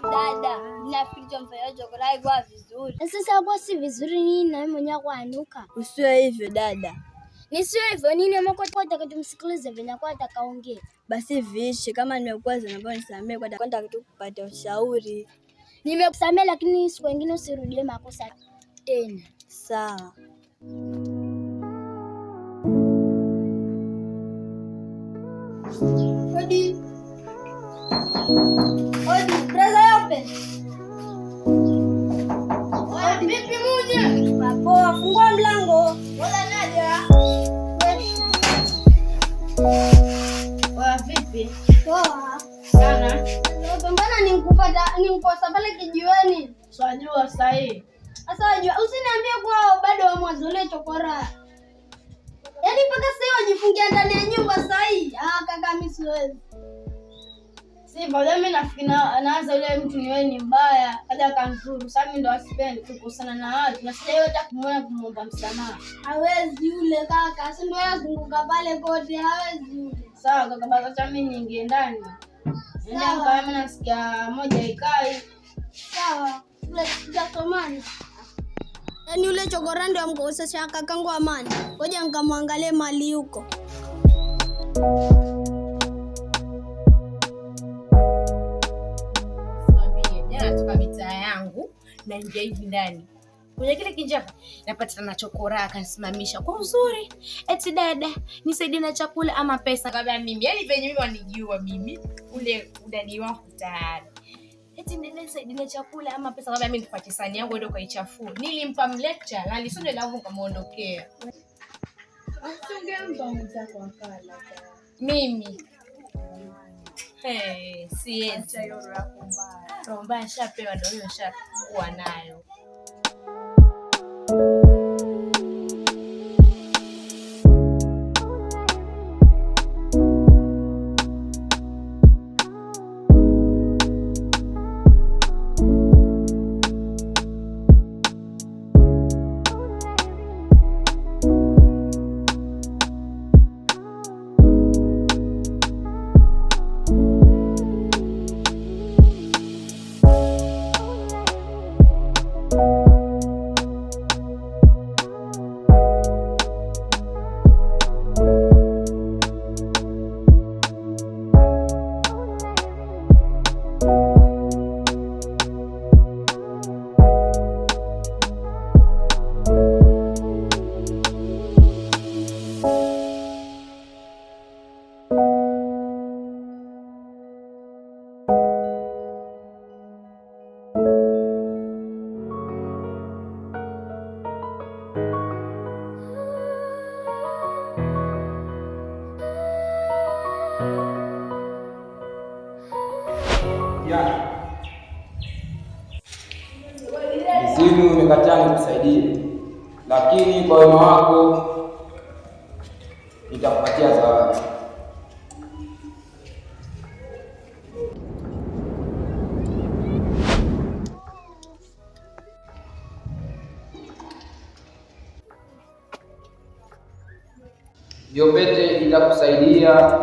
Dada, nafikiri tumfanyia chokora kwa vizuri. Sasa hapo si vizuri nini na mimi mwenyewe kuanuka? Usiwe hivyo dada. Nisiwe hivyo nini amako tumsikilize venye kwa atakaongea. Basi viishi kama nimekuwa zinaomba nisamee kwa kwenda tu kupata ushauri. Nimekusamea lakini siku nyingine usirudie makosa tena. Sawa. Hodi. Hodi, brother yope. Hodi, vipi muje? Poa, fungua mlango. Wala naja. Poa vipi? Poa. Sana. Mbona ninikukosa pale kijiweni? Swajua sasa hii. Sasa wajua, usiniambie kwa bado wamwazolee chokora. Yaani mpaka sasa wajifungia ndani ya nyumba sasa hii. Kaka mimi siwezi. Si bado mimi nafikiri naanza yule mtu ni wewe ni mbaya, kaja kanzuru. Sasa mimi ndo asipendi kukusana na watu. Na sija hata kumuona kumuomba msamaha. Hawezi yule kaka, si ndio yazunguka pale kote, hawezi yule. Sawa kaka, basi mimi niingie ndani. Nenda kama mimi nasikia moja ikai. Sawa. Tutasomana. Yaani yule chokora ndio amkosesha kakangu Amani. Ngoja nikamwangalie mali huko. Mwambie jana toka mitaa yangu na ingia hivi ndani. Kwenye kile kinjapa napata na chokora akanisimamisha kwa uzuri. Eti dada, nisaidie na chakula ama pesa kabla mimi. Yaani venye mimi wanijua mimi ule udani wangu tayari. Eti nisaidie chakula ama pesa kabla mimi nipate sani yangu ndio kaichafua. Nilimpa lecture na alisonde langu kamaondokea. Asingempa mzako akala. Mimi. Siwezi. Romba shapewa ndio hiyo shakuwa nayo. Mzimu umekataa nikusaidie, lakini kwa wema wako nitakupatia zawadi. Hiyo pete itakusaidia,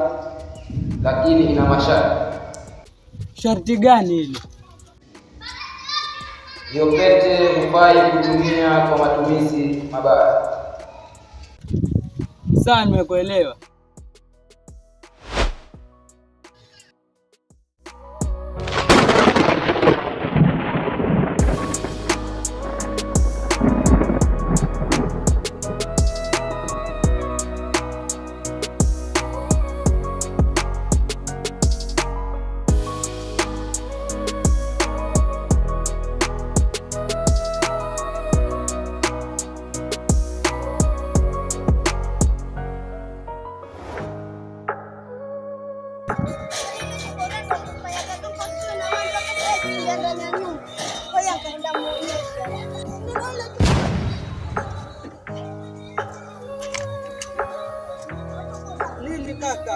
lakini ina masharti. Sharti gani hilo? Hiyo pete hufai kutumia kwa matumizi mabaya. Sawa, nimekuelewa. Nini kaka?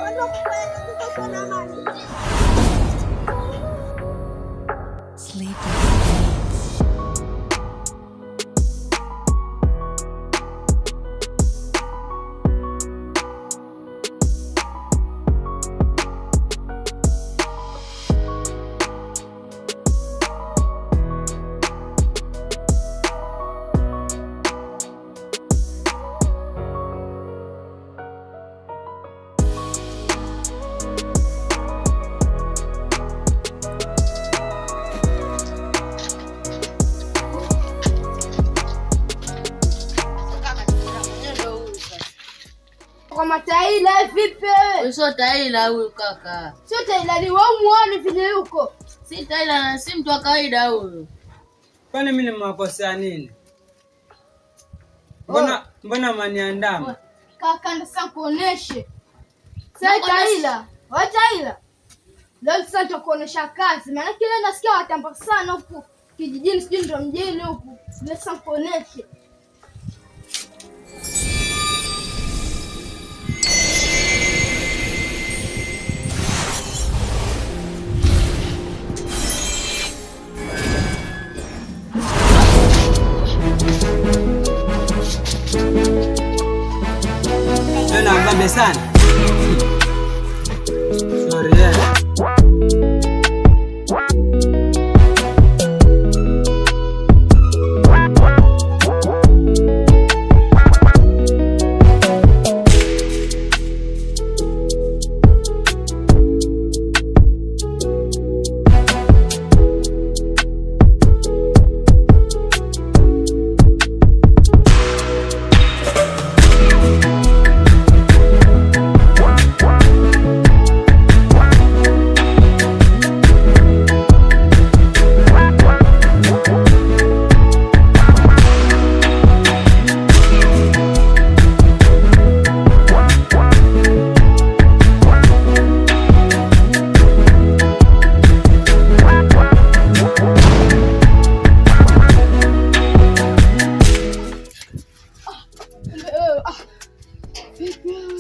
kwa mataila vipi wewe? Sio taila huyu kaka. Sio taila, ni wewe muone vile yuko. Si taila na si mtu wa kawaida huyu. Kwani mimi nimewakosea nini? Mbona maniandama? Kaka ndasa kuoneshe. Sasa taila, wa taila. Leo sasa nitakuonesha kazi. Maana kile nasikia watamba sana huku kijijini, sijui ndio mjini huku. Sasa kuoneshe. Tena ng'ombe sana. Sorry.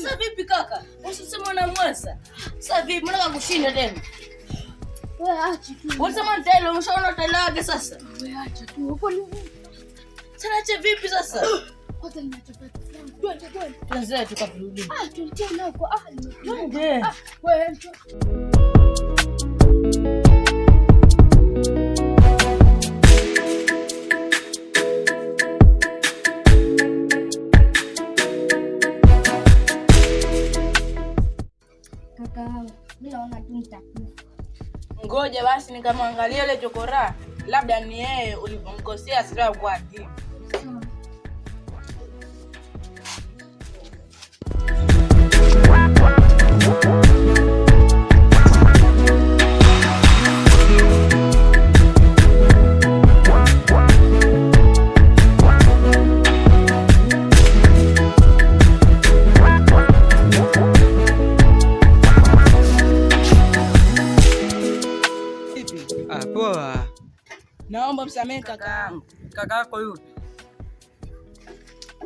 Sasa vipi kaka? Usisema na mwasa. Sasa vipi mnataka kushinda tena? Wewe acha tu. Unasema nitailo, umeshaona utailage sasa. Wewe acha tu. Uko ni Sasa acha vipi sasa? kwanza ninachopata. Twende. Tuanze tukarudi. Tulitia nao kwa Twende. Wewe ngoja basi nikamwangalia ile chokora, labda ni yeye ulipomkosea sira kwa adhibu. Poa. Naomba msamehe kaka yangu. Kaka yako yupi?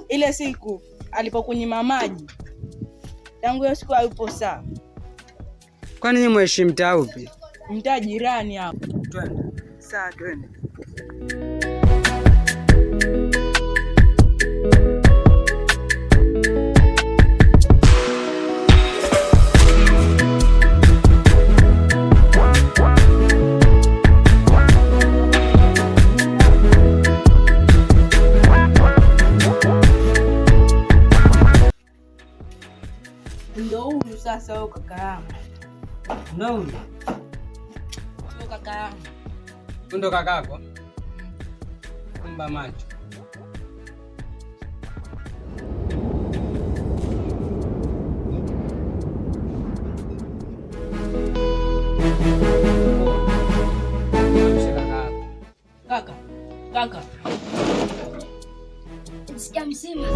Ile siku alipokunyima maji. Tangu hiyo siku hayupo sawa. Kwani ni mheshimu mtaa upi? Mtaa jirani hapo. Twende. Sawa, twende. Ndio huyu sasa huyo kaka yangu. Ndio huyu. Huyo kaka yangu. Ndo kakako? Kumba macho. Kaka. Sijamsema.